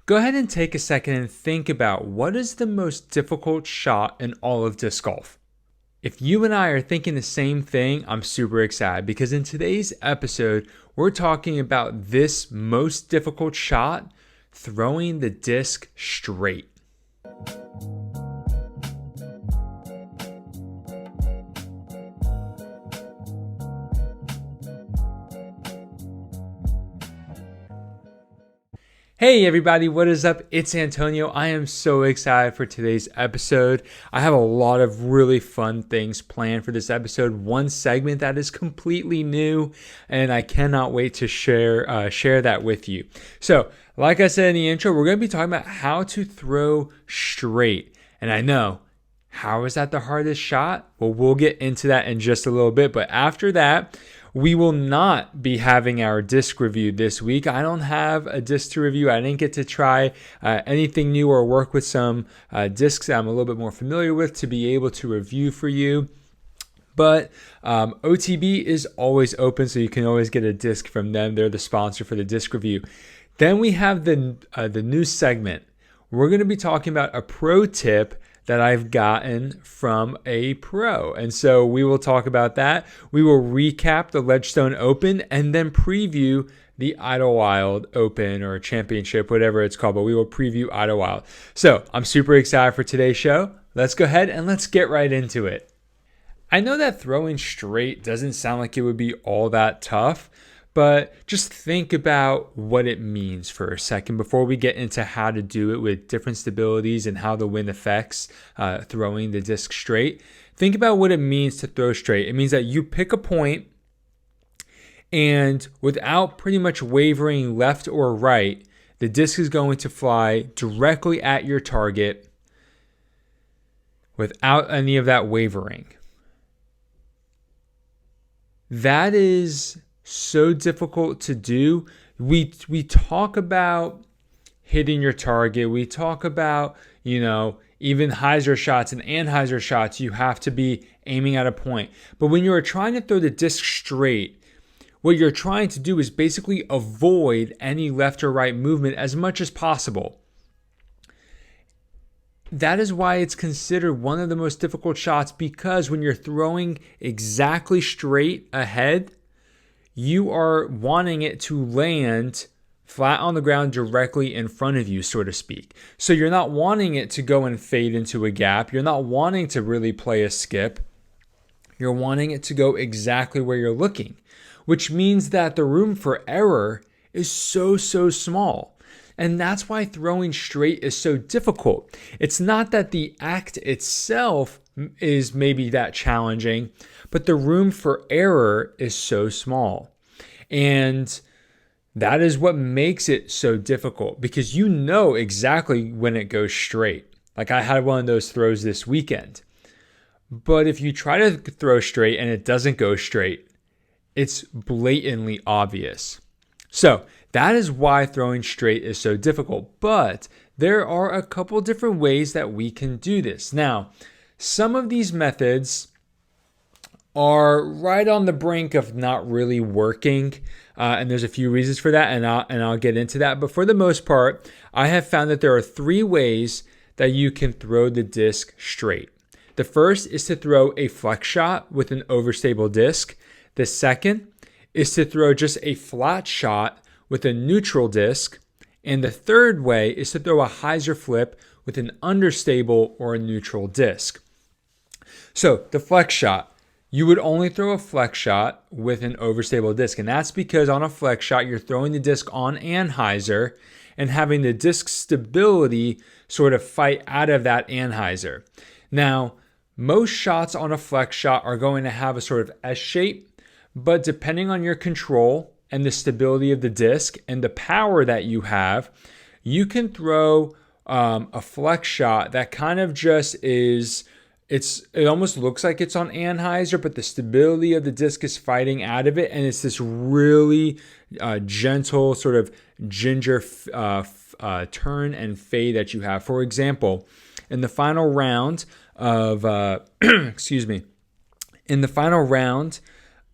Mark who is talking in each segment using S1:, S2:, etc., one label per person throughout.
S1: Go ahead and take a second and think about what is the most difficult shot in all of disc golf. If you and I are thinking the same thing, I'm super excited because in today's episode, we're talking about this most difficult shot, throwing the disc straight. Hey everybody, what is up? It's Antonio. I am so excited for today's episode. I have a lot of really fun things planned for this episode. One segment that is completely new, and I cannot wait to share that with you. So, like I said in the intro, we're going to be talking about how to throw straight. And I know, how is that the hardest shot? Well, we'll get into that in just a little bit. But after that, we will not be having our disc review this week. I don't have a disc to review. I didn't get to try anything new or work with some discs that I'm a little bit more familiar with to be able to review for you. But OTB is always open, so you can always get a disc from them. They're the sponsor for the disc review. Then we have the new segment. We're going to be talking about a pro tip that I've gotten from a pro. And so we will talk about that. We will recap the Ledgestone Open and then preview the Idlewild Open or Championship, whatever it's called, but we will preview Idlewild. So I'm super excited for today's show. Let's go ahead and let's get right into it. I know that throwing straight doesn't sound like it would be all that tough, but just think about what it means for a second before we get into how to do it with different stabilities and how the wind affects throwing the disc straight. Think about what it means to throw straight. It means that you pick a point and without pretty much wavering left or right, the disc is going to fly directly at your target without any of that wavering. That is so difficult to do. We talk about hitting your target. We talk about, even hyzer shots and anhyzer shots, you have to be aiming at a point. But when you're trying to throw the disc straight, what you're trying to do is basically avoid any left or right movement as much as possible. That is why it's considered one of the most difficult shots, because when you're throwing exactly straight ahead, you are wanting it to land flat on the ground directly in front of you, so to speak. So you're not wanting it to go and fade into a gap. You're not wanting to really play a skip. You're wanting it to go exactly where you're looking, which means that the room for error is so small. And that's why throwing straight is so difficult. It's not that the act itself is maybe that challenging, but the room for error is so small. And that is what makes it so difficult, because you know exactly when it goes straight. Like I had one of those throws this weekend. But if you try to throw straight and it doesn't go straight, it's blatantly obvious. So that is why throwing straight is so difficult. But there are a couple different ways that we can do this. Now, some of these methods are right on the brink of not really working, and there's a few reasons for that, and I'll get into that. But for the most part, I have found that there are three ways that you can throw the disc straight. The first is to throw a flex shot with an overstable disc. The second is to throw just a flat shot with a neutral disc. And the third way is to throw a hyzer flip with an understable or a neutral disc. So the flex shot, you would only throw a flex shot with an overstable disc. And that's because on a flex shot, you're throwing the disc on anhyzer and having the disc stability sort of fight out of that anhyzer. Now, most shots on a flex shot are going to have a sort of S shape, but depending on your control and the stability of the disc and the power that you have, you can throw a flex shot that kind of just is, it almost looks like it's on anhyzer, but the stability of the disc is fighting out of it, and it's this really gentle sort of ginger turn and fade that you have. For example, in the final round of in the final round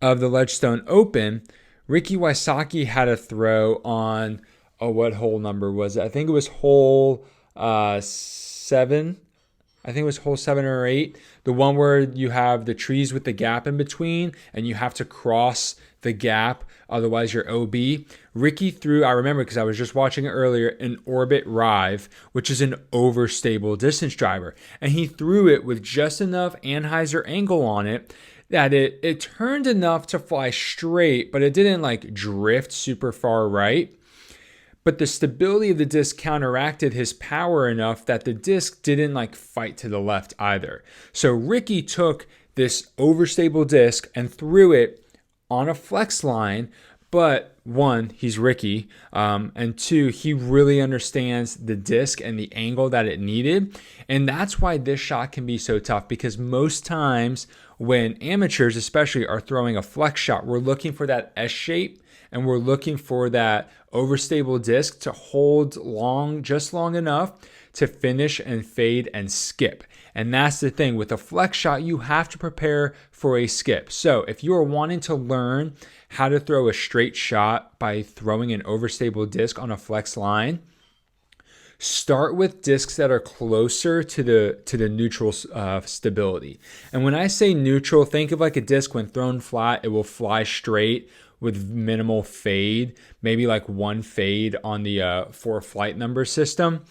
S1: of the Ledgestone Open, Ricky Wysocki had a throw on oh, what hole number was it? I think it was hole 7. I think it was hole 7 or 8. The one where you have the trees with the gap in between and you have to cross the gap, otherwise you're OB. Ricky threw, I remember because I was just watching it earlier, an Orbit Rive, which is an overstable distance driver. And he threw it with just enough anhyzer angle on it that it turned enough to fly straight, but it didn't like drift super far right. But the stability of the disc counteracted his power enough that the disc didn't like fight to the left either. So Ricky took this overstable disc and threw it on a flex line, but one, he's Ricky, and two, he really understands the disc and the angle that it needed. And that's why this shot can be so tough, because most times when amateurs especially are throwing a flex shot, we're looking for that S shape and we're looking for that overstable disc to hold long, just long enough to finish and fade and skip. And that's the thing. With a flex shot, you have to prepare for a skip. So if you are wanting to learn how to throw a straight shot by throwing an overstable disc on a flex line, start with discs that are closer to the neutral stability. And when I say neutral, think of like a disc when thrown flat, it will fly straight with minimal fade, maybe like one fade on the 4 flight number system.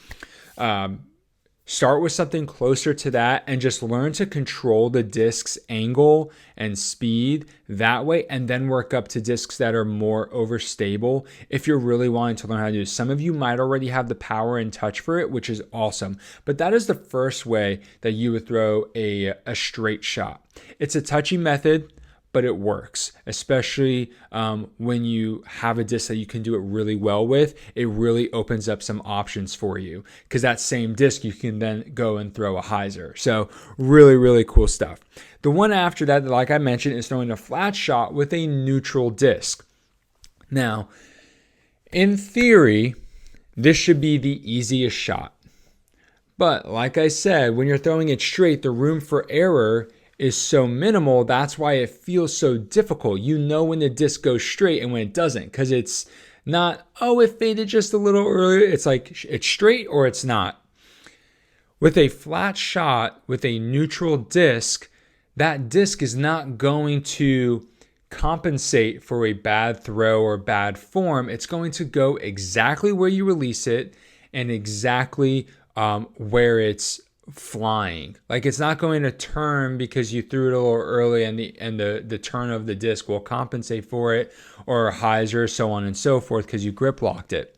S1: Start with something closer to that and just learn to control the disc's angle and speed that way, and then work up to discs that are more overstable if you're really wanting to learn how to do this. Some of you might already have the power and touch for it, which is awesome. But that is the first way that you would throw a straight shot. It's a touchy method, but it works, especially when you have a disc that you can do it really well with. It really opens up some options for you, because that same disc you can then go and throw a hyzer. So really, really cool stuff. The one after that, like I mentioned, is throwing a flat shot with a neutral disc. Now, in theory, this should be the easiest shot. But like I said, when you're throwing it straight, the room for error is so minimal. That's why it feels so difficult. You know when the disc goes straight and when it doesn't, because it's not, oh, it faded just a little earlier. It's like it's straight or it's not. With a flat shot with a neutral disc, that disc is not going to compensate for a bad throw or bad form. It's going to go exactly where you release it and exactly where it's flying. Like, it's not going to turn because you threw it a little early and the turn of the disc will compensate for it, or a hyzer, so on and so forth, because you grip locked it.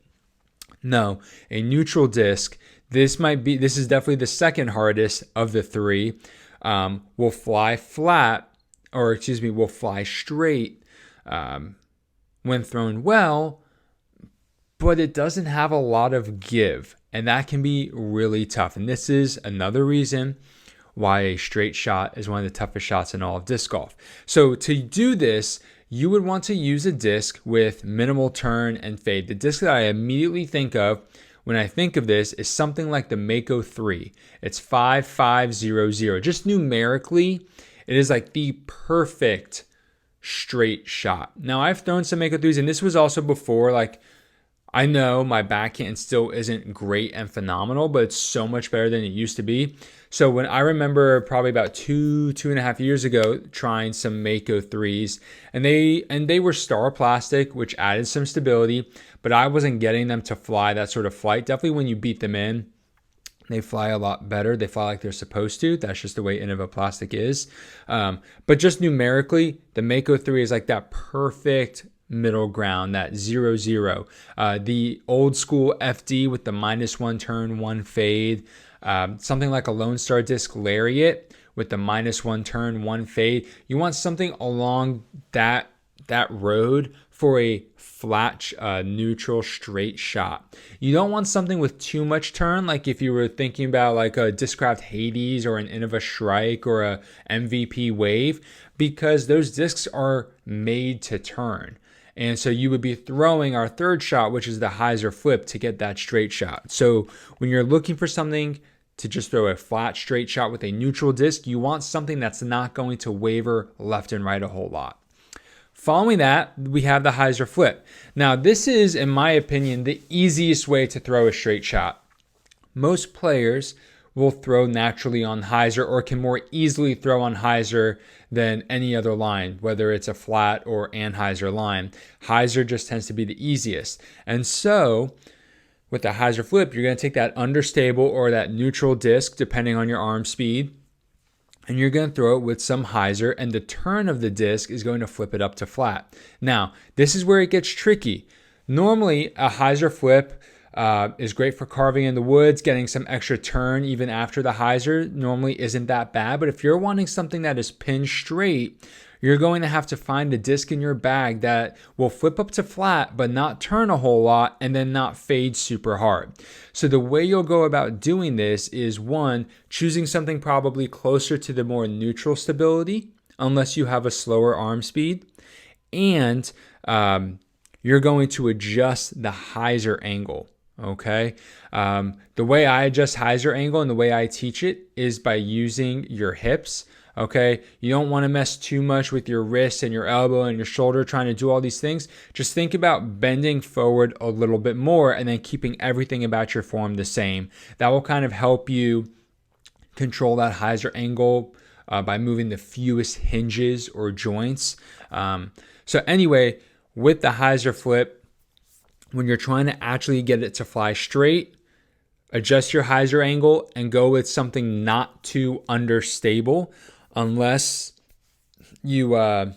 S1: No, a neutral disc, this is definitely the second hardest of the three, will fly flat, or will fly straight when thrown well, but it doesn't have a lot of give. And that can be really tough. And this is another reason why a straight shot is one of the toughest shots in all of disc golf. So to do this, you would want to use a disc with minimal turn and fade. The disc that I immediately think of when I think of this is something like the Mako 3. It's 5500. Just numerically, it is like the perfect straight shot. Now, I've thrown some Mako 3s, and this was also before, like, I know my backhand still isn't great and phenomenal, but it's so much better than it used to be. So when I remember probably about two and a half years ago, trying some Mako 3s, and they were star plastic, which added some stability, but I wasn't getting them to fly that sort of flight. Definitely when you beat them in, they fly a lot better. They fly like they're supposed to. That's just the way Innova plastic is. But just numerically, the Mako 3 is like that perfect middle ground, that 0-0. The old school FD with the -1 turn, 1 fade. Something like a Lone Star Disc Lariat with the -1 turn, 1 fade. You want something along that road for a flat, neutral, straight shot. You don't want something with too much turn, like if you were thinking about like a Discraft Hades or an Innova Shrike or a MVP Wave, because those discs are made to turn. And so you would be throwing our third shot, which is the hyzer flip, to get that straight shot. So when you're looking for something to just throw a flat straight shot with a neutral disc, you want something that's not going to waver left and right a whole lot. Following that, we have the hyzer flip. Now, this is, in my opinion, the easiest way to throw a straight shot. Most players will throw naturally on hyzer or can more easily throw on hyzer than any other line, whether it's a flat or anhyzer line. Hyzer just tends to be the easiest. And so with the hyzer flip, you're going to take that understable or that neutral disc, depending on your arm speed, and you're going to throw it with some hyzer, and the turn of the disc is going to flip it up to flat. Now, this is where it gets tricky. Normally, a hyzer flip is great for carving in the woods, getting some extra turn even after the hyzer normally isn't that bad. But if you're wanting something that is pinned straight, you're going to have to find a disc in your bag that will flip up to flat but not turn a whole lot and then not fade super hard. So the way you'll go about doing this is, one, choosing something probably closer to the more neutral stability, unless you have a slower arm speed, and you're going to adjust the hyzer angle. Okay. The way I adjust hyzer angle and the way I teach it is by using your hips. Okay. You don't want to mess too much with your wrist and your elbow and your shoulder trying to do all these things. Just think about bending forward a little bit more and then keeping everything about your form the same. That will kind of help you control that hyzer angle by moving the fewest hinges or joints. So anyway, with the hyzer flip, when you're trying to actually get it to fly straight, adjust your hyzer angle and go with something not too understable, unless you have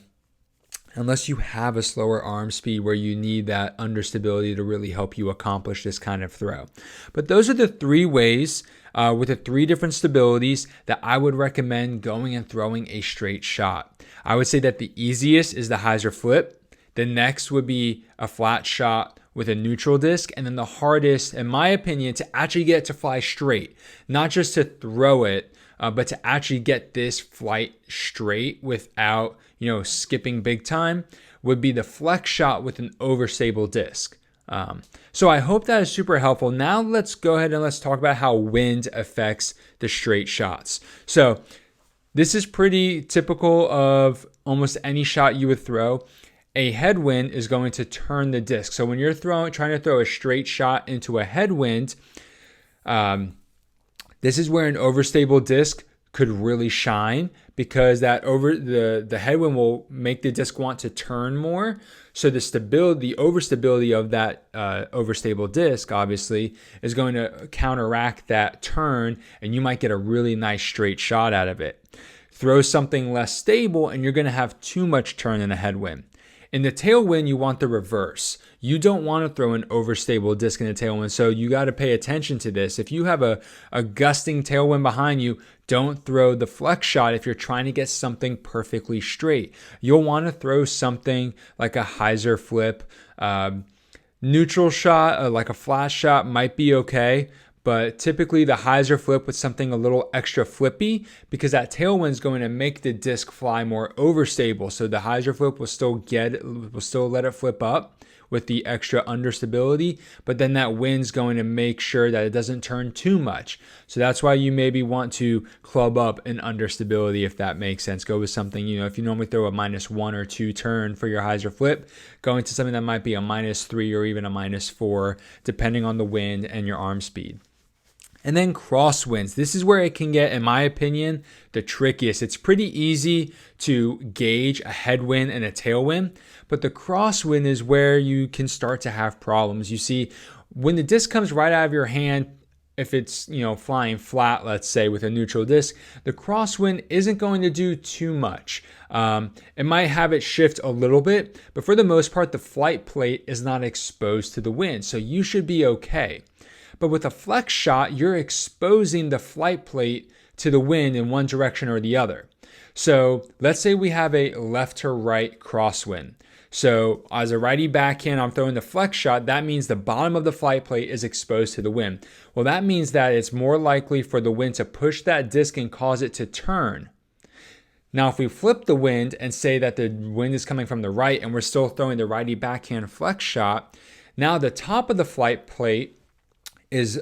S1: a slower arm speed where you need that understability to really help you accomplish this kind of throw. But those are the three ways with the three different stabilities that I would recommend going and throwing a straight shot. I would say that the easiest is the hyzer flip. The next would be a flat shot with a neutral disc, and then the hardest, in my opinion, to actually get it to fly straight, not just to throw it, but to actually get this flight straight without, skipping big time, would be the flex shot with an overstable disc. So I hope that is super helpful. Now let's go ahead and let's talk about how wind affects the straight shots. So this is pretty typical of almost any shot you would throw. A headwind is going to turn the disc. So when you're trying to throw a straight shot into a headwind, this is where an overstable disc could really shine, because that the headwind will make the disc want to turn more. So the overstability of that overstable disc obviously is going to counteract that turn, and you might get a really nice straight shot out of it. Throw something less stable and you're going to have too much turn in a headwind. In the tailwind, you want the reverse. You don't want to throw an overstable disc in the tailwind, so you got to pay attention to this. If you have a gusting tailwind behind you, don't throw the flex shot if you're trying to get something perfectly straight. You'll want to throw something like a hyzer flip. Neutral shot, like a flat shot, might be okay. But typically the hyzer flip with something a little extra flippy, because that tailwind is going to make the disc fly more overstable. So the hyzer flip will still let it flip up with the extra understability, but then that wind's going to make sure that it doesn't turn too much. So that's why you maybe want to club up an understability, if that makes sense. Go with something, if you normally throw a -1 or 2 turn for your hyzer flip, go into something that might be a -3 or even a -4, depending on the wind and your arm speed. And then crosswinds. This is where it can get, in my opinion, the trickiest. It's pretty easy to gauge a headwind and a tailwind, but the crosswind is where you can start to have problems. You see, when the disc comes right out of your hand, if it's flying flat, let's say with a neutral disc, the crosswind isn't going to do too much. It might have it shift a little bit, but for the most part, the flight plate is not exposed to the wind, so you should be okay. But with a flex shot, you're exposing the flight plate to the wind in one direction or the other. So let's say we have a left to right crosswind. So as a righty backhand, I'm throwing the flex shot. That means the bottom of the flight plate is exposed to the wind. Well, that means that it's more likely for the wind to push that disc and cause it to turn. Now, if we flip the wind and say that the wind is coming from the right and we're still throwing the righty backhand flex shot, now the top of the flight plate is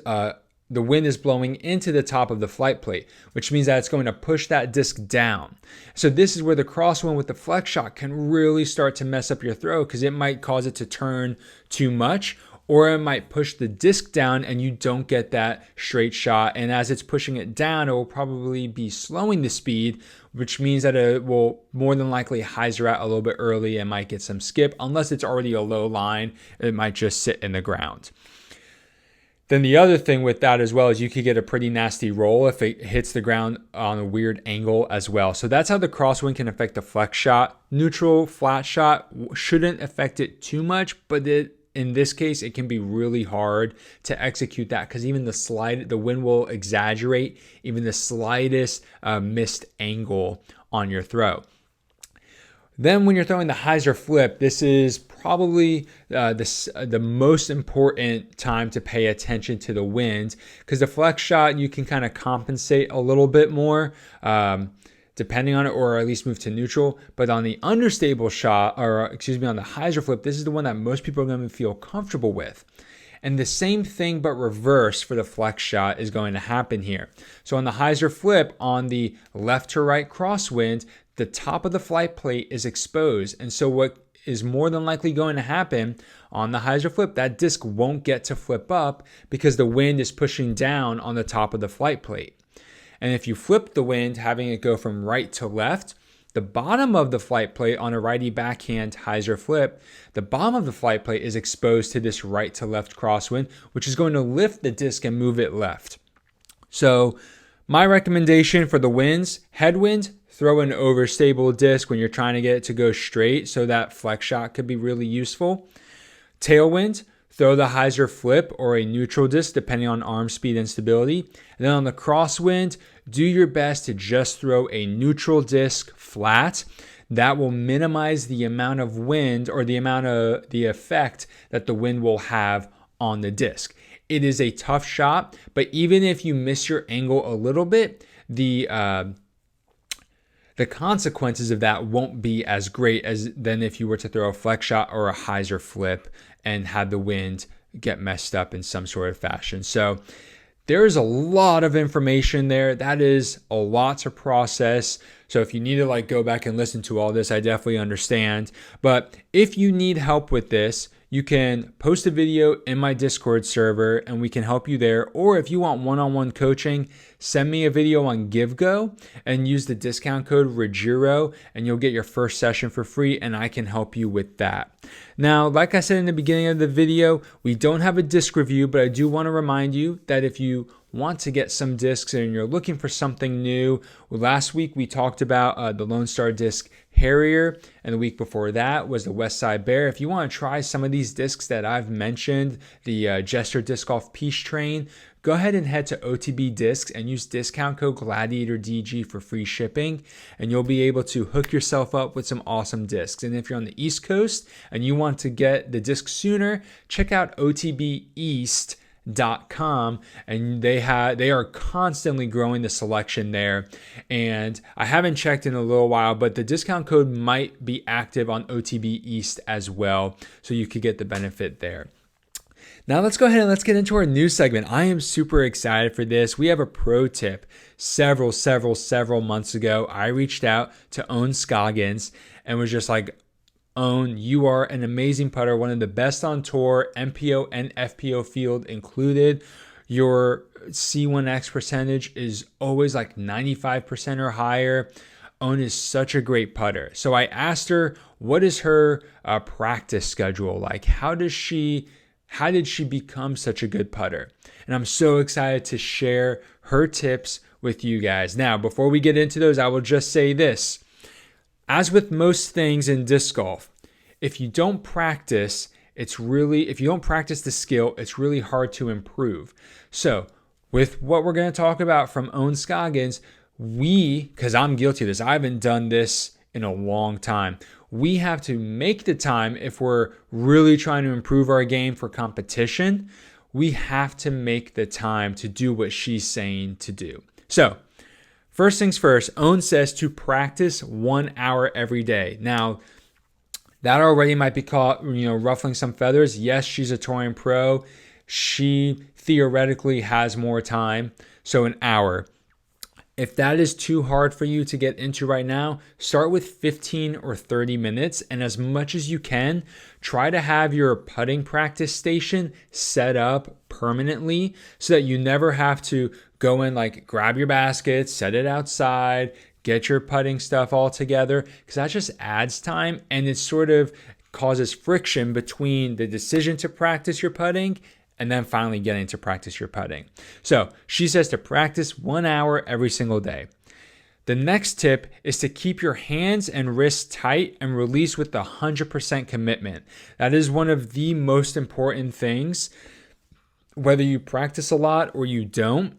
S1: the wind is blowing into the top of the flight plate, which means that it's going to push that disc down. So this is where the crosswind with the flex shot can really start to mess up your throw, because it might cause it to turn too much, or it might push the disc down and you don't get that straight shot. And as it's pushing it down, it will probably be slowing the speed, which means that it will more than likely hyzer out a little bit early and might get some skip. Unless it's already a low line, it might just sit in the ground. Then the other thing with that as well is you could get a pretty nasty roll if it hits the ground on a weird angle as well. So that's how the crosswind can affect the flex shot. Neutral, flat shot shouldn't affect it too much, but in this case, it can be really hard to execute that, because even the wind will exaggerate even the slightest missed angle on your throw. Then when you're throwing the hyzer flip, this is probably the most important time to pay attention to the wind, because the flex shot, you can kind of compensate a little bit more depending on it, or at least move to neutral. But on the understable shot, on the hyzer flip, this is the one that most people are going to feel comfortable with. And the same thing but reverse for the flex shot is going to happen here. So on the hyzer flip, on the left to right crosswind, the top of the flight plate is exposed. And so what is more than likely going to happen on the hyzer flip, that disc won't get to flip up because the wind is pushing down on the top of the flight plate. And if you flip the wind, having it go from right to left, the bottom of the flight plate on a righty backhand hyzer flip, the bottom of the flight plate is exposed to this right to left crosswind, which is going to lift the disc and move it left. So my recommendation for the winds, headwind, throw an overstable disc when you're trying to get it to go straight, so that flex shot could be really useful. Tailwind, throw the hyzer flip or a neutral disc depending on arm speed and stability. And then on the crosswind, do your best to just throw a neutral disc flat. That will minimize the amount of wind, or the effect that the wind will have on the disc. It is a tough shot, but even if you miss your angle a little bit, the consequences of that won't be as great as than if you were to throw a flex shot or a hyzer flip and have the wind get messed up in some sort of fashion. So there's a lot of information there. That is a lot to process. So if you need to go back and listen to all this, I definitely understand. But if you need help with this, you can post a video in my Discord server and we can help you there. Or if you want one-on-one coaching, send me a video on GiveGo and use the discount code REGIRO and you'll get your first session for free, and I can help you with that. Now, like I said in the beginning of the video, we don't have a disc review, but I do want to remind you that if you want to get some discs and you're looking for something new, last week we talked about the Lone Star Disc Harrier, and the week before that was the Westside Bear. If you want to try some of these discs that I've mentioned, the Jester Disc Golf Peace Train, go ahead and head to OTB Discs and use discount code GLADIATORDG for free shipping, and you'll be able to hook yourself up with some awesome discs. And if you're on the East Coast and you want to get the discs sooner, check out OTBEast.com, and they are constantly growing the selection there. And I haven't checked in a little while, but the discount code might be active on OTB East as well, so you could get the benefit there. Now let's go ahead and let's get into our news segment. I am super excited for this. We have a pro tip. Several months ago, I reached out to Ohn Scoggins and was just like, Ohn, you are an amazing putter, one of the best on tour, MPO and FPO field included. Your C1X percentage is always like 95% or higher. Ohn is such a great putter. So I asked her, what is her practice schedule like? How did she become such a good putter? And I'm so excited to share her tips with you guys. Now, before we get into those, I will just say this. As with most things in disc golf, if you don't practice the skill, it's really hard to improve. So with what we're going to talk about from Ohn Scoggins, because I'm guilty of this, I haven't done this in a long time. We have to make the time if we're really trying to improve our game for competition. We have to make the time to do what she's saying to do. So first things first, Ohn says to practice 1 hour every day. Now, that already might be caught, ruffling some feathers. Yes, she's a touring pro. she theoretically has more time, so an hour. If that is too hard for you to get into right now, start with 15 or 30 minutes. And as much as you can, try to have your putting practice station set up permanently so that you never have to go in, like grab your basket, set it outside, get your putting stuff all together, because that just adds time and it sort of causes friction between the decision to practice your putting and then finally getting to practice your putting. So she says to practice 1 hour every single day. The next tip is to keep your hands and wrists tight and release with 100% commitment. That is one of the most important things. Whether you practice a lot or you don't,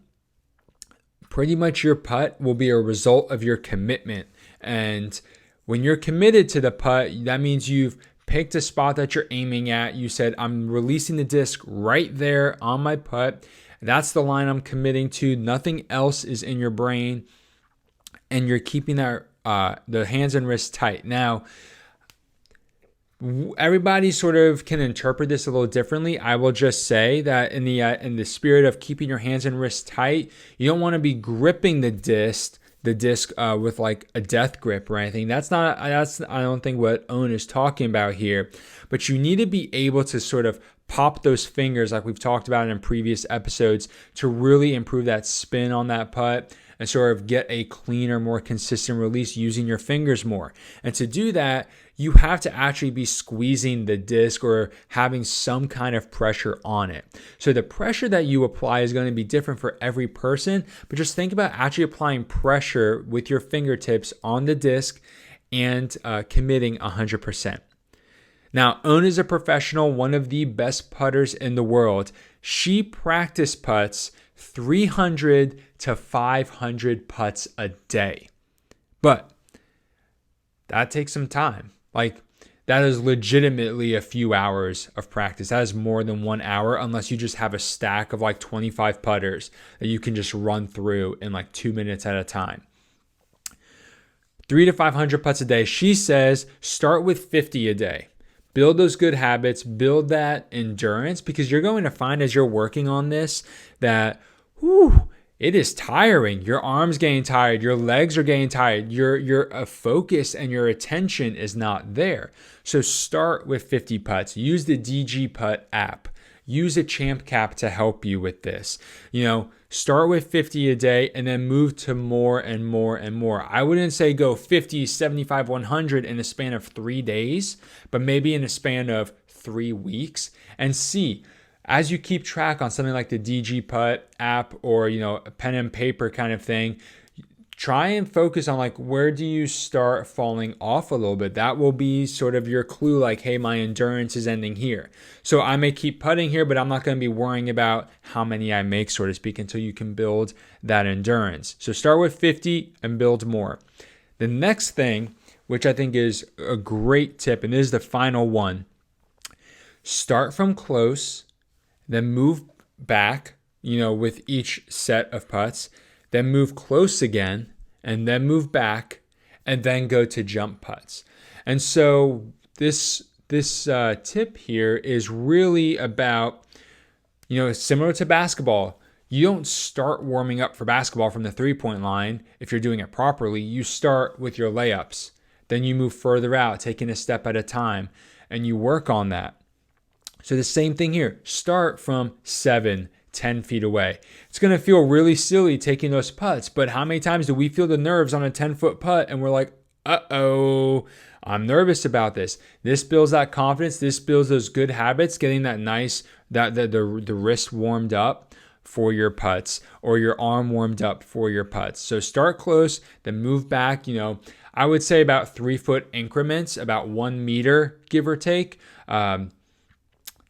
S1: pretty much your putt will be a result of your commitment. And when you're committed to the putt, that means you've picked a spot that you're aiming at. You said, I'm releasing the disc right there on my putt. That's the line I'm committing to. Nothing else is in your brain. And you're keeping that the hands and wrists tight. Now, everybody sort of can interpret this a little differently. I will just say that in the spirit of keeping your hands and wrists tight, you don't want to be gripping the disc with like a death grip or anything. That's I don't think what Ohn is talking about here. But you need to be able to sort of pop those fingers like we've talked about in previous episodes to really improve that spin on that putt and sort of get a cleaner, more consistent release using your fingers more. And to do that, you have to actually be squeezing the disc or having some kind of pressure on it. So the pressure that you apply is going to be different for every person, but just think about actually applying pressure with your fingertips on the disc and committing 100%. Now, Ohn is a professional, one of the best putters in the world. She practice putts 300 to 500 putts a day. But that takes some time. Like, that is legitimately a few hours of practice. That is more than 1 hour, unless you just have a stack of like 25 putters that you can just run through in like 2 minutes at a time. 300 to 500 putts a day. She says start with 50 a day. Build those good habits, build that endurance, because you're going to find as you're working on this that, it is tiring. Your arms getting tired. Your legs are getting tired. Your focus and your attention is not there. So start with 50 putts. Use the DG Putt app. Use a Champ Cap to help you with this. Start with 50 a day and then move to more and more and more. I wouldn't say go 50, 75, 100 in a span of 3 days, but maybe in a span of 3 weeks, and see. As you keep track on something like the DG Putt app or, a pen and paper kind of thing, try and focus on like, where do you start falling off a little bit? That will be sort of your clue, like, hey, my endurance is ending here. So I may keep putting here, but I'm not going to be worrying about how many I make, so to speak, until you can build that endurance. So start with 50 and build more. The next thing, which I think is a great tip, and this is the final one, start from close, then move back, with each set of putts, then move close again, and then move back, and then go to jump putts. And so this tip here is really about, similar to basketball. You don't start warming up for basketball from the three-point line if you're doing it properly. You start with your layups. Then you move further out, taking a step at a time, and you work on that. So the same thing here. Start from 7, 10 feet away. It's going to feel really silly taking those putts, but how many times do we feel the nerves on a 10-foot putt and we're like, uh-oh, I'm nervous about this. This builds that confidence. This builds those good habits, getting that nice, the wrist warmed up for your putts or your arm warmed up for your putts. So start close, then move back, I would say about 3-foot increments, about 1 meter, give or take.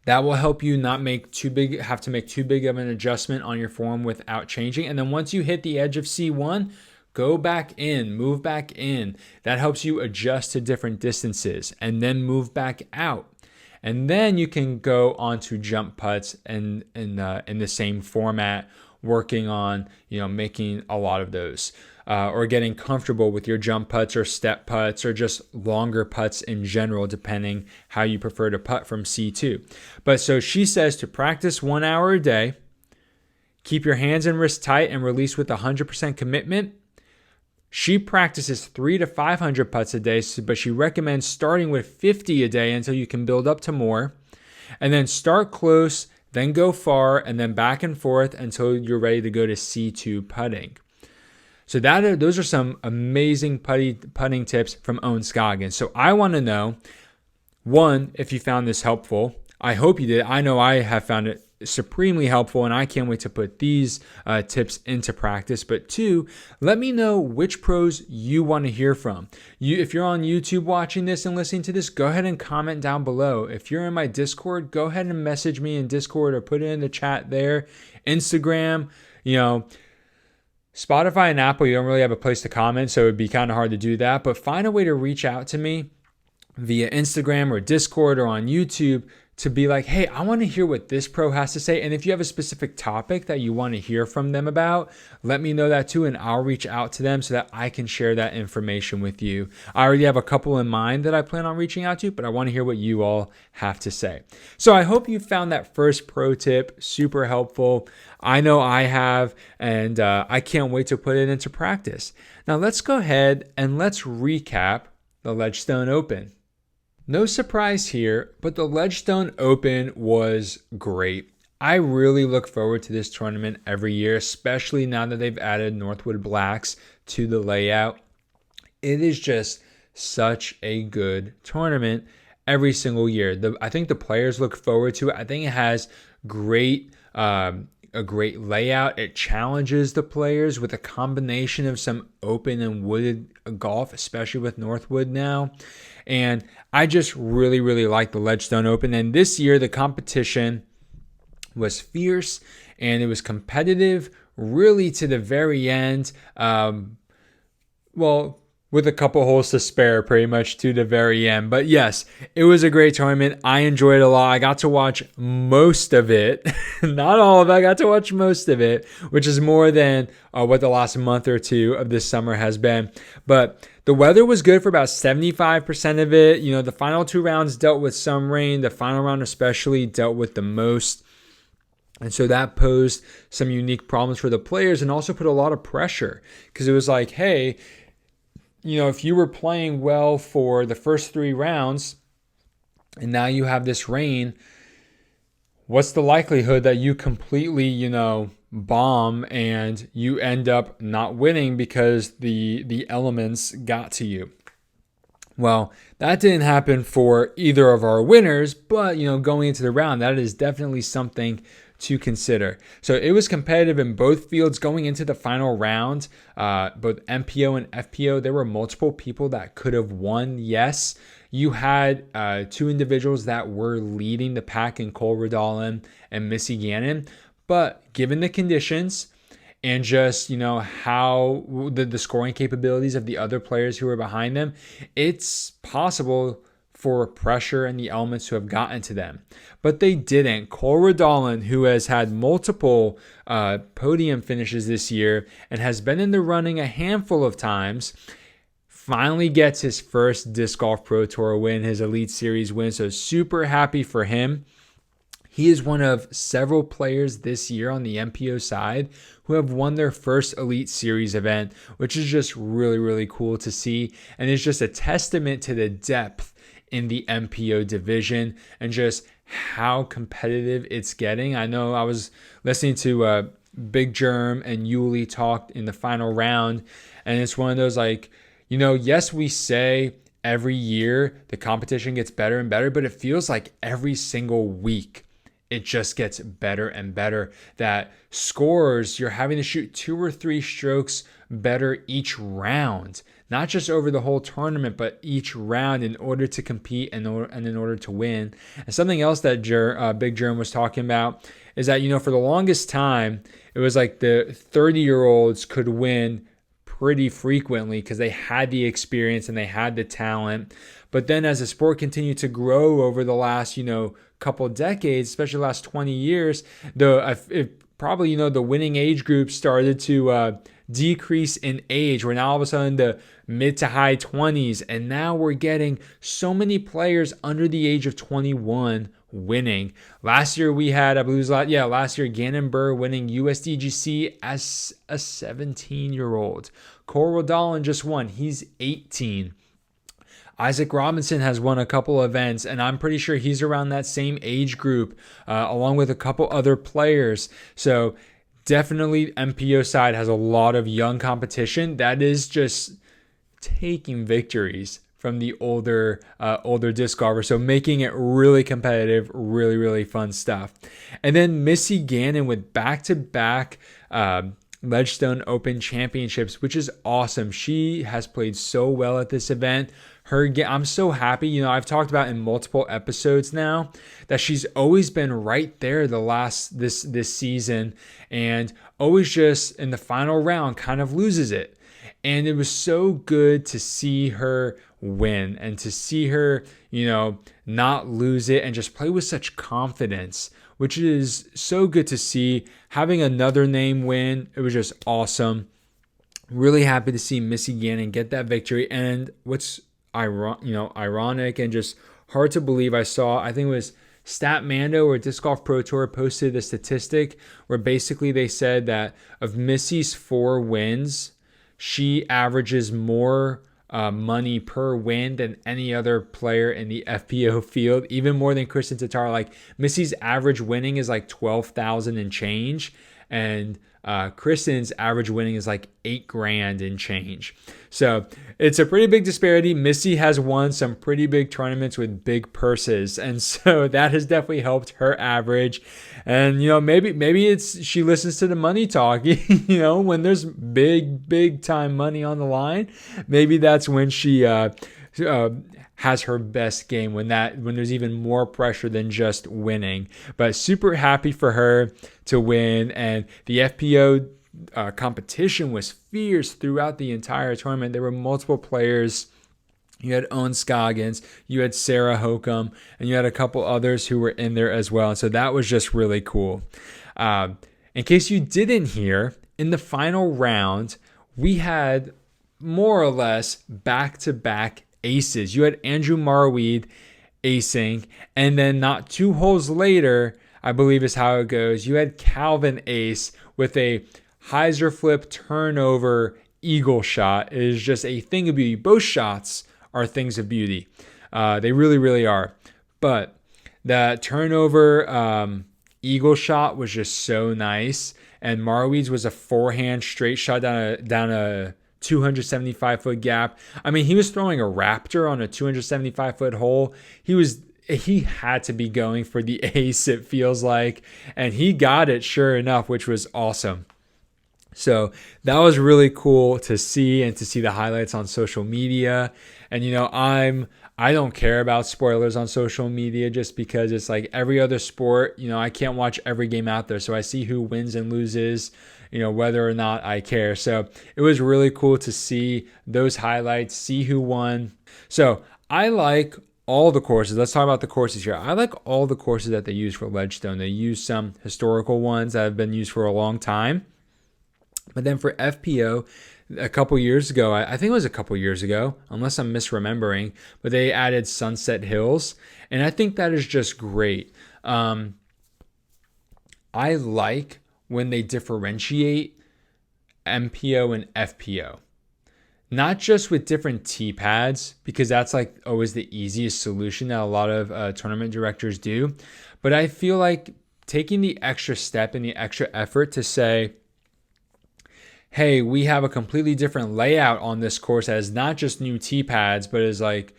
S1: That will help you not have to make too big of an adjustment on your form without changing. And then once you hit the edge of C1, go back in, move back in. That helps you adjust to different distances and then move back out. And then you can go on to jump putts and in the same format, working on, making a lot of those. or getting comfortable with your jump putts or step putts or just longer putts in general, depending how you prefer to putt from C2. But so she says to practice 1 hour a day, keep your hands and wrists tight and release with 100% commitment. She practices 300 to 500 putts a day, but she recommends starting with 50 a day until you can build up to more. And then start close, then go far, and then back and forth until you're ready to go to C2 putting. So those are some amazing putting tips from Ohn Scoggins. So I want to know, one, if you found this helpful. I hope you did. I know I have found it supremely helpful, and I can't wait to put these tips into practice. But two, let me know which pros you want to hear from. If you're on YouTube watching this and listening to this, go ahead and comment down below. If you're in my Discord, go ahead and message me in Discord or put it in the chat there. Instagram, Spotify and Apple, you don't really have a place to comment, so it'd be kind of hard to do that. But find a way to reach out to me via Instagram or Discord or on YouTube to be like, hey, I want to hear what this pro has to say. And if you have a specific topic that you want to hear from them about, let me know that too, and I'll reach out to them so that I can share that information with you. I already have a couple in mind that I plan on reaching out to, but I want to hear what you all have to say. So I hope you found that first pro tip super helpful. I know I have, and I can't wait to put it into practice. Now let's go ahead and let's recap the Ledgestone Open. No surprise here, but the Ledgestone Open was great. I really look forward to this tournament every year, especially now that they've added Northwood Blacks to the layout. It is just such a good tournament every single year. I think the players look forward to it. I think it has a great layout. It challenges the players with a combination of some open and wooded golf, especially with Northwood now. And I just really, really like the Ledgestone Open. And this year, the competition was fierce and it was competitive really to the very end. With a couple holes to spare pretty much to the very end. But yes, it was a great tournament. I enjoyed it a lot. I got to watch most of it. Not all of it. I got to watch most of it, which is more than what the last month or two of this summer has been. But the weather was good for about 75% of it. The final two rounds dealt with some rain. The final round especially dealt with the most. And so that posed some unique problems for the players and also put a lot of pressure because it was like, hey, if you were playing well for the first three rounds and now you have this rain, what's the likelihood that you completely, bomb and you end up not winning because the elements got to you? Well, that didn't happen for either of our winners, but, going into the round, that is definitely something to consider. So it was competitive in both fields going into the final round, both MPO and FPO. There were multiple people that could have won. Yes, you had two individuals that were leading the pack in Cole Redolin and Missy Gannon, but given the conditions and just, how the scoring capabilities of the other players who were behind them, it's possible for pressure and the elements to have gotten to them. But they didn't. Cole Redolin, who has had multiple podium finishes this year and has been in the running a handful of times, finally gets his first Disc Golf Pro Tour win, his Elite Series win. So super happy for him. He is one of several players this year on the MPO side who have won their first Elite Series event, which is just really, really cool to see. And it's just a testament to the depth in the MPO division and just how competitive it's getting. I know I was listening to Big Germ and Yuli talk in the final round, and it's one of those yes, we say every year the competition gets better and better, but it feels like every single week it just gets better and better. That scores, you're having to shoot 2 or 3 strokes better each round, not just over the whole tournament, but each round in order to compete and in order to win. And something else that Big Germ was talking about is that, for the longest time, it was like the 30-year-olds could win pretty frequently because they had the experience and they had the talent. But then as the sport continued to grow over the last, couple decades, especially the last 20 years, the winning age group started to decrease in age. We're now all of a sudden the mid to high 20s, and now we're getting so many players under the age of 21 winning. Last year we had, I believe, last year Gannon Burr winning USDGC as a 17-year-old. Coral Dolan just won. He's 18. Isaac Robinson has won a couple events, and I'm pretty sure he's around that same age group, along with a couple other players. So definitely MPO side has a lot of young competition that is just taking victories from the older disc golfer, so making it really competitive, really, really fun stuff. And then Missy Gannon with back-to-back Ledgestone Open championships, which is awesome. She has played so well at this event. I'm so happy. I've talked about in multiple episodes now that she's always been right there this season, and always just in the final round kind of loses it. And it was so good to see her win and to see her, not lose it and just play with such confidence, which is so good to see. Having another name win, it was just awesome. Really happy to see Missy Gannon get that victory. And what's ironic and just hard to believe, I think it was Statmando or Disc Golf Pro Tour posted a statistic where basically they said that of Missy's 4 wins, she averages more money per win than any other player in the FPO field, even more than Kristen Tatar. Like Missy's average winning is like 12,000 and change, and Kristen's average winning is like $8,000 and change. So it's a pretty big disparity. Missy has won some pretty big tournaments with big purses, and so that has definitely helped her average. And maybe it's she listens to the money talk. When there's big time money on the line, maybe that's when she has her best game, when there's even more pressure than just winning. But super happy for her to win, and the FPO competition was fierce throughout the entire tournament. There were multiple players. You had Ohn Scoggins, you had Sarah Hokum, and you had a couple others who were in there as well. And so that was just really cool. In case you didn't hear, in the final round, we had more or less back-to-back aces. You had Andrew Marweed acing, and then not 2 holes later, I believe is how it goes, you had Calvin ace with a hyzer flip turnover eagle shot. It is just a thing of beauty. Both shots are things of beauty. They really, really are. But the turnover eagle shot was just so nice. And Marweed's was a forehand straight shot down a 275-foot gap. I mean, he was throwing a Raptor on a 275-foot hole. He had to be going for the ace, it feels like. And he got it, sure enough, which was awesome. So that was really cool to see, and to see the highlights on social media. And I don't care about spoilers on social media, just because it's like every other sport. I can't watch every game out there, so I see who wins and loses, whether or not I care. So it was really cool to see those highlights, see who won. So I like all the courses. Let's talk about the courses here. I like all the courses that they use for Ledgestone. They use some historical ones that have been used for a long time. But then for FPO, a couple years ago, I think it was a couple years ago, unless I'm misremembering, but they added Sunset Hills, and I think that is just great. I like when they differentiate MPO and FPO, not just with different tee pads, because that's like always the easiest solution that a lot of tournament directors do, but I feel like taking the extra step and the extra effort to say, hey, we have a completely different layout on this course that is not just new tee pads, but is like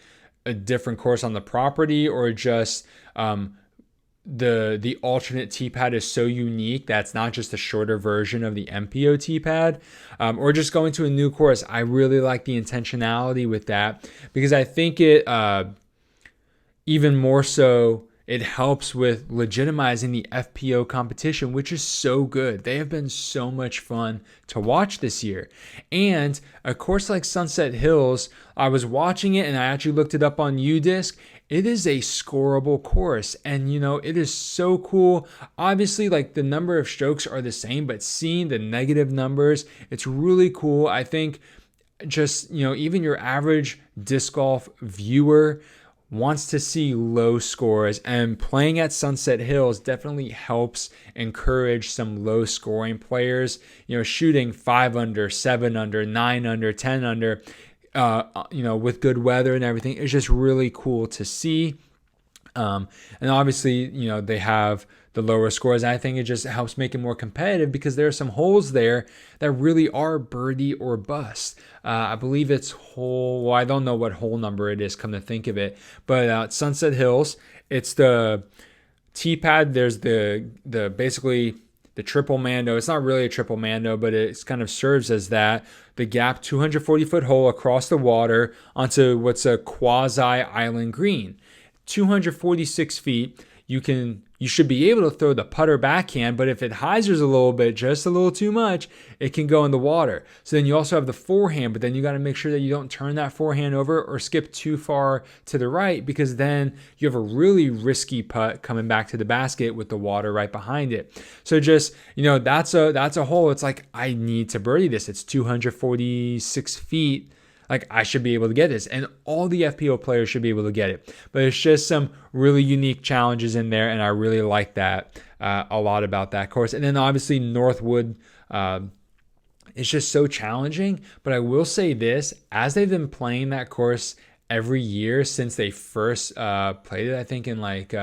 S1: a different course on the property, or just the alternate tee pad is so unique that's not just a shorter version of the MPO tee pad, or just going to a new course. I really like the intentionality with that, because I think it even more so it helps with legitimizing the FPO competition, which is so good. They have been so much fun to watch this year. And a course like Sunset Hills, I was watching it and I actually looked it up on UDisc. It is a scoreable course, and it is so cool. Obviously, like, the number of strokes are the same, but seeing the negative numbers, it's really cool. I think just, even your average disc golf viewer wants to see low scores, and playing at Sunset Hills definitely helps encourage some low scoring players, shooting 5 under, 7 under, 9 under, 10 under, with good weather and everything. It's just really cool to see. And obviously, they have the lower scores. I think it just helps make it more competitive because there are some holes there that really are birdie or bust. I believe it's hole, well, I don't know what hole number it is, come to think of it. But at Sunset Hills, it's the tee pad. There's the basically the triple Mando. It's not really a triple Mando, but it kind of serves as that. The gap 240-foot hole across the water onto what's a quasi-island green. 246 feet. You should be able to throw the putter backhand, but if it hyzers a little bit, just a little too much, it can go in the water. So then you also have the forehand, but then you got to make sure that you don't turn that forehand over or skip too far to the right, because then you have a really risky putt coming back to the basket with the water right behind it. So just, that's a hole. It's like, I need to birdie this. It's 246 feet. Like, I should be able to get this, and all the FPO players should be able to get it. But it's just some really unique challenges in there, and I really like that a lot about that course. And then obviously Northwood is just so challenging. But I will say this, as they've been playing that course every year since they first played it, I think in like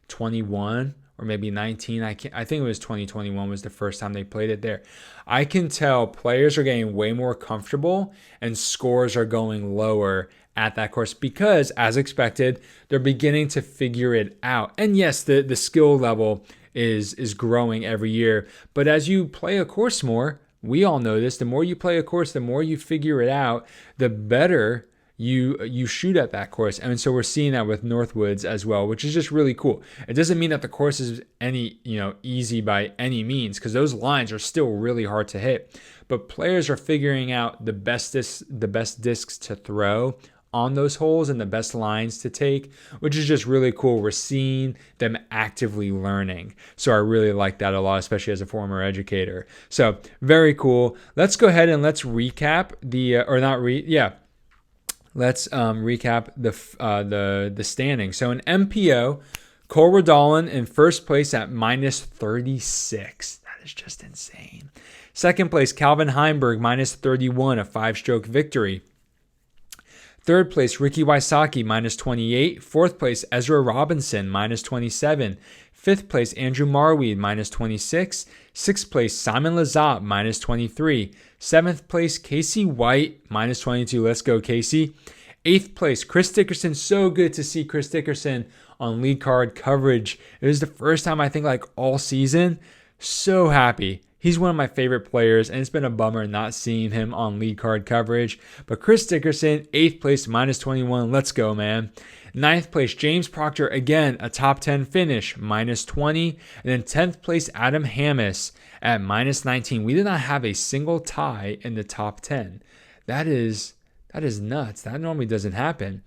S1: 21 or maybe 19. I think it was 2021 was the first time they played it there. I can tell players are getting way more comfortable and scores are going lower at that course because, as expected, they're beginning to figure it out. And yes, the skill level is growing every year. But as you play a course more, we all know this, the more you play a course, the more you figure it out, the better you shoot at that course. And so we're seeing that with Northwoods as well, which is just really cool. It doesn't mean that the course is any easy by any means, because those lines are still really hard to hit, but players are figuring out the best discs to throw on those holes and the best lines to take, which is just really cool. We're seeing them actively learning. So I really like that a lot, especially as a former educator. So very cool. Let's go ahead and let's recap Let's recap the standings. So in MPO, Cole Redolin in first place at minus 36. That is just insane. Second place, Calvin Heimberg, minus 31, a 5-stroke victory. Third place, Ricky Wysocki, minus 28. Fourth place, Ezra Robinson, minus 27. Fifth place, Andrew Marweed, minus 26. Sixth place, Simon Lazat, minus 23. Seventh place, Casey White, minus 22. Let's go, Casey. Eighth place, Chris Dickerson. So good to see Chris Dickerson on lead card coverage. It was the first time, I think, like all season. So happy. He's one of my favorite players, and it's been a bummer not seeing him on lead card coverage. But Chris Dickerson, 8th place, minus 21. Let's go, man. 9th place, James Proctor, again, a top 10 finish, minus 20. And then 10th place, Adam Hammis at minus 19. We did not have a single tie in the top 10. That is nuts. That normally doesn't happen.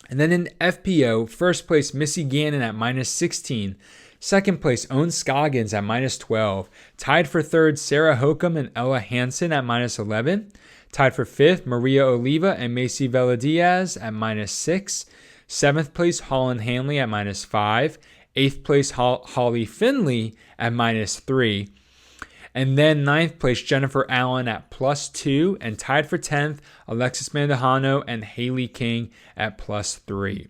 S1: And then in FPO, first place, Missy Gannon at minus 16. Second place, Ohn Scoggins at minus 12. Tied for third, Sarah Hokum and Ella Hansen at minus 11. Tied for fifth, Maria Oliva and Macy Vela-Diaz at minus 6. Seventh place, Holland Hanley at minus 5. Eighth place, Holly Finley at minus 3. And then ninth place, Jennifer Allen at plus 2. And tied for 10th, Alexis Mandujano and Haley King at plus 3.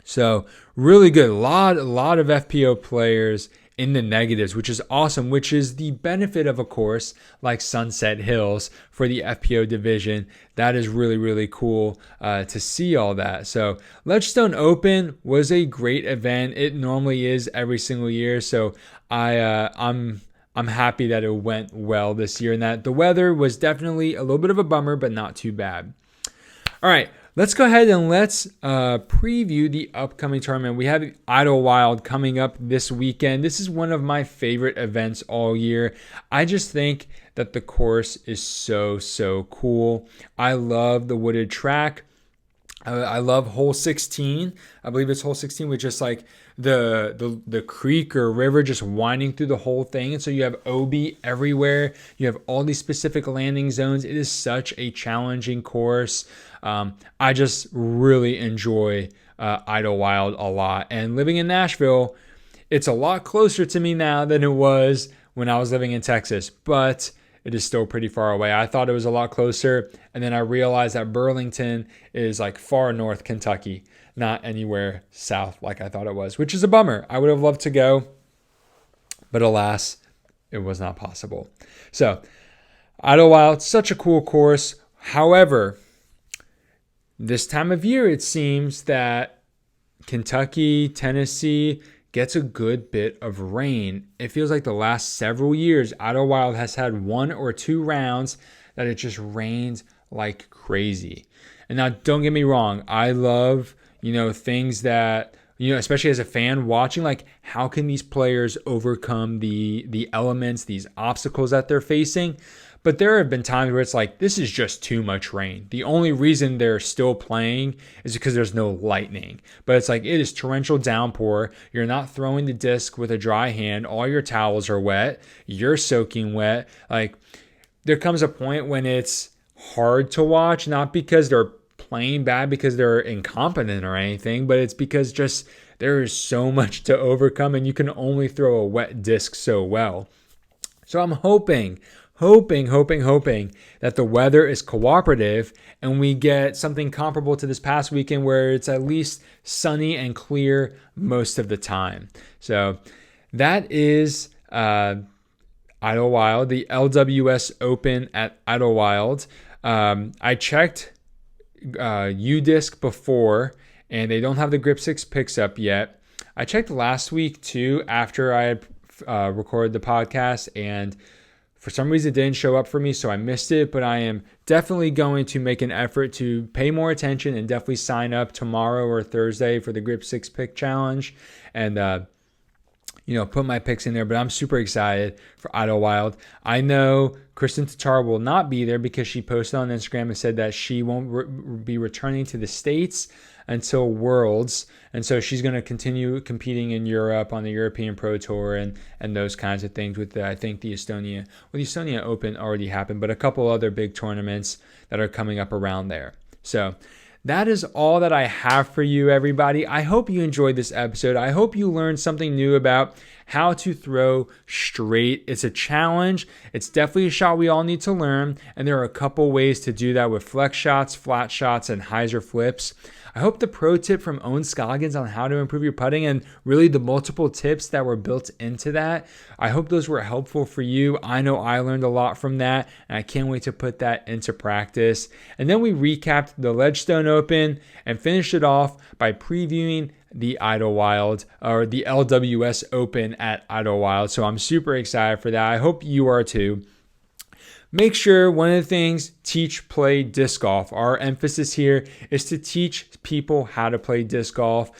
S1: So really good. A lot of FPO players in the negatives, which is awesome, which is the benefit of a course like Sunset Hills for the FPO division. That is really, really cool to see all that. So Ledgestone Open was a great event. It normally is every single year. So I'm happy that it went well this year and that the weather was definitely a little bit of a bummer, but not too bad. All right. let's go ahead and let's preview the upcoming tournament. We have Idlewild coming up this weekend. This is one of my favorite events all year. I just think that the course is so cool. I love the wooded track. I love hole 16. I believe it's hole 16 with just like the creek or river just winding through the whole thing. And so you have OB everywhere. You have all these specific landing zones. It is such a challenging course. I just really enjoy Idlewild a lot. And living in Nashville, it's a lot closer to me now than it was when I was living in Texas. But it is still pretty far away. I thought it was a lot closer, and then I realized that Burlington is like far north Kentucky, not anywhere south like I thought it was, which is a bummer. I would have loved to go, but alas, it was not possible. So, Idlewild, such a cool course. However, this time of year, it seems that Kentucky, Tennessee gets a good bit of rain. It feels like the last several years, Idlewild has had 1 or 2 rounds that it just rains like crazy. And now, don't get me wrong, I love, things that, especially as a fan watching, like how can these players overcome the elements, these obstacles that they're facing? But there have been times where it's like, this is just too much rain. The only reason they're still playing is because there's no lightning. But it's like, it is torrential downpour. You're not throwing the disc with a dry hand. All your towels are wet. You're soaking wet. Like, there comes a point when it's hard to watch, not because they're playing bad, because they're incompetent or anything, but it's because just there is so much to overcome and you can only throw a wet disc so well. So I'm hoping that the weather is cooperative and we get something comparable to this past weekend where it's at least sunny and clear most of the time. So that is Idlewild, the LWS Open at Idlewild. I checked UDisc before and they don't have the Grip 6 picks up yet. I checked last week too after I had recorded the podcast, and for some reason, it didn't show up for me, so I missed it, but I am definitely going to make an effort to pay more attention and definitely sign up tomorrow or Thursday for the Grip 6 pick challenge and, put my picks in there. But I'm super excited for Idlewild. I know Kristen Tatar will not be there because she posted on Instagram and said that she won't be returning to the States until Worlds. And so she's going to continue competing in Europe on the European Pro Tour and those kinds of things with, I think, the Estonia Open already happened, but a couple other big tournaments that are coming up around there. So that is all that I have for you, everybody. I hope you enjoyed this episode. I hope you learned something new about how to throw straight. It's a challenge. It's definitely a shot we all need to learn. And there are a couple ways to do that with flex shots, flat shots, and hyzer flips. I hope the pro tip from Ohn Scoggins on how to improve your putting and really the multiple tips that were built into that, I hope those were helpful for you. I know I learned a lot from that, and I can't wait to put that into practice. And then we recapped the Ledgestone Open and finished it off by previewing the Idlewild or the LWS Open at Idlewild. So I'm super excited for that. I hope you are too. Make sure one of the things, teach, play disc golf. Our emphasis here is to teach people how to play disc golf,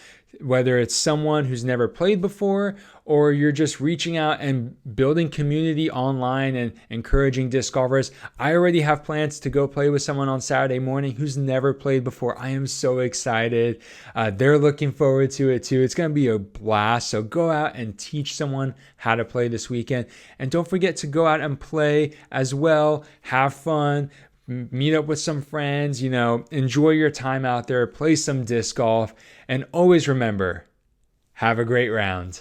S1: whether it's someone who's never played before or you're just reaching out and building community online and encouraging disc golfers. I already have plans to go play with someone on Saturday morning who's never played before. I am so excited. They're looking forward to it too. It's going to be a blast. So go out and teach someone how to play this weekend. And don't forget to go out and play as well. Have fun. Meet up with some friends, enjoy your time out there, play some disc golf, and always remember, have a great round.